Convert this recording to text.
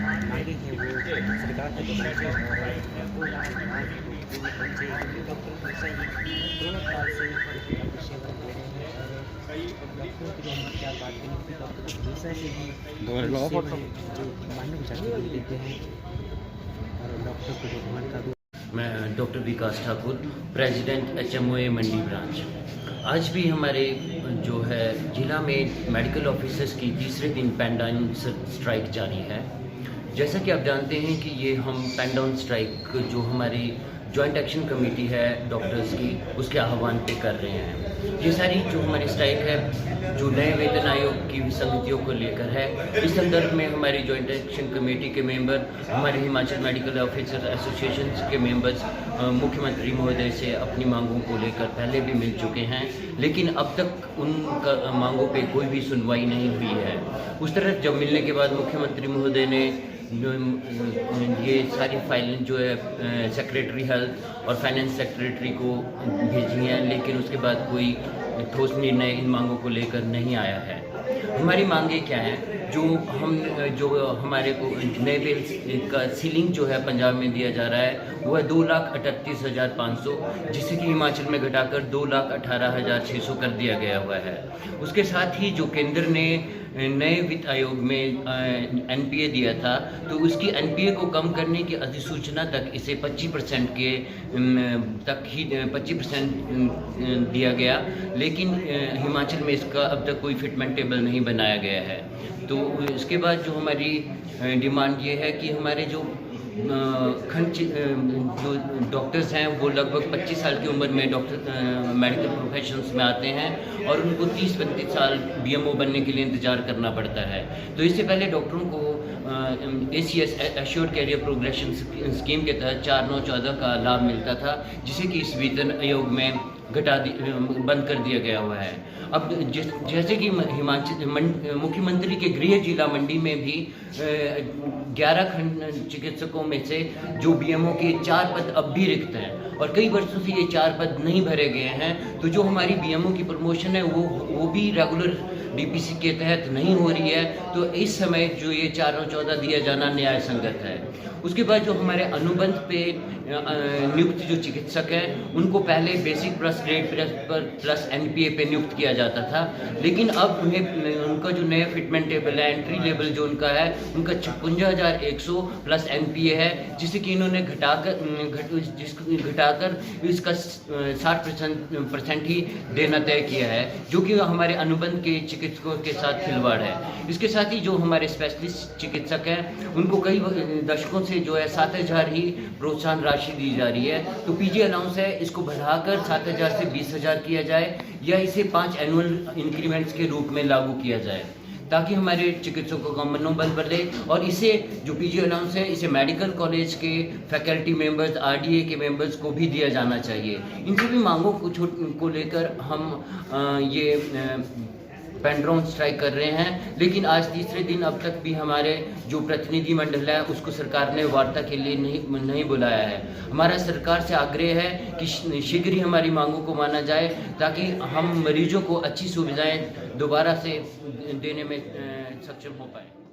मांगे हैं वो सरकार तक पहुँचे और वो आज भी पहुँचे, क्योंकि डॉक्टर हमेशा ही कोरोना काल से पेशेवर हो रहे हैं और डॉक्टरों की जो हम क्या बात करें कि डॉक्टर हमेशा से ही सेवाएं जो मानव जाति को देते हैं और डॉक्टर को भगवान का मैं डॉक्टर विकास ठाकुर, प्रेसिडेंट HMOA मंडी ब्रांच। आज भी हमारे जो है जिला में मेडिकल ऑफिसर्स की तीसरे दिन पेन डाउन स्ट्राइक जारी है। जैसा कि आप जानते हैं कि ये हम पेन डाउन स्ट्राइक जो हमारी जॉइंट एक्शन कमेटी है डॉक्टर्स की, उसके आह्वान पे कर रहे हैं। ये सारी जो हमारी स्ट्राइक है जो नए वेतन आयोग की विसंगतियों को लेकर है, इस संदर्भ में हमारी जॉइंट एक्शन कमेटी के मेंबर, हमारे हिमाचल मेडिकल ऑफिसर एसोसिएशन के मेंबर्स मुख्यमंत्री महोदय से अपनी मांगों को लेकर पहले भी मिल चुके हैं, लेकिन अब तक उन मांगों पे कोई भी सुनवाई नहीं हुई है। उस तरह जब मिलने के बाद मुख्यमंत्री महोदय ने ये सारी फाइलें जो है सेक्रेटरी हेल्थ और फाइनेंस सेक्रेटरी को भेजी हैं, लेकिन उसके बाद कोई ठोस निर्णय इन मांगों को लेकर नहीं आया है। हमारी मांगे क्या हैं? जो हमारे को नए बिल का सीलिंग जो है पंजाब में दिया जा रहा है वो है 2,38,500, जिसे कि हिमाचल में घटाकर 2,18,600 कर दिया गया हुआ है। उसके साथ ही जो केंद्र ने नए वित्त आयोग में NPA दिया था, तो उसकी NPA को कम करने की अधिसूचना तक इसे 25% के तक ही 25% दिया गया, लेकिन हिमाचल में इसका अब तक कोई फिटमेंट टेबल नहीं बनाया गया है। तो इसके बाद जो हमारी डिमांड ये है कि हमारे जो जो डॉक्टर्स हैं वो लगभग 25 साल की उम्र में मेडिकल प्रोफेशंस में आते हैं और उनको 30-35 साल BMO बनने के लिए इंतज़ार करना पड़ता है। तो इससे पहले डॉक्टरों को ACS assured career progression scheme के तहत 4-9-14 का लाभ मिलता था, जिसे कि इस वेतन आयोग में बंद कर दिया गया हुआ है। अब जैसे कि मुख्यमंत्री के गृह जिला मंडी में भी 11 खंड चिकित्सकों में से जो BMO के 4 पद अब भी रिक्त हैं और कई वर्षों से ये 4 पद नहीं भरे गए हैं। तो जो हमारी BMO की प्रमोशन है वो भी रेगुलर DPC के तहत नहीं हो रही है। तो इस समय जो ये 4-14 दिया जाना न्याय संगत है। उसके बाद जो हमारे अनुबंध पे नियुक्त जो चिकित्सक हैं उनको पहले basic plus grade plus NPA पे नियुक्त किया जाता था, लेकिन अब उनका जो नया फिटमेंट टेबल है, एंट्री लेवल जो उनका है, उनका 56,100 प्लस NPA है, जिसे कि इन्होंने घटाकर इसका 60% ही देना तय किया है, जो कि हमारे अनुबंध के चिकित्सकों के साथ खिलवाड़ है। इसके साथ ही जो हमारे स्पेशलिस्ट चिकित्सक हैं उनको कई दशकों से जो है 7,000 ही प्रोत्साहन राशि दी जा रही है। तो PG अलाउंस है, इसको बढ़ाकर 7,000 से 20,000 किया जाए या इसे 5 एनुअल इंक्रीमेंट्स के रूप में लागू किया जाए, ताकि हमारे चिकित्सकों का मनोबल बढ़े। और इसे जो PG अलाउंस है इसे मेडिकल कॉलेज के फैकल्टी मेंबर्स, RDA के मेंबर्स को भी दिया जाना चाहिए। इन सभी मांगों को लेकर हम ये पेन डाउन स्ट्राइक कर रहे हैं, लेकिन आज तीसरे दिन अब तक भी हमारे जो प्रतिनिधि मंडल है उसको सरकार ने वार्ता के लिए नहीं बुलाया है। हमारा सरकार से आग्रह है कि शीघ्र ही हमारी मांगों को माना जाए, ताकि हम मरीजों को अच्छी सुविधाएं दोबारा से देने में सक्षम हो पाए।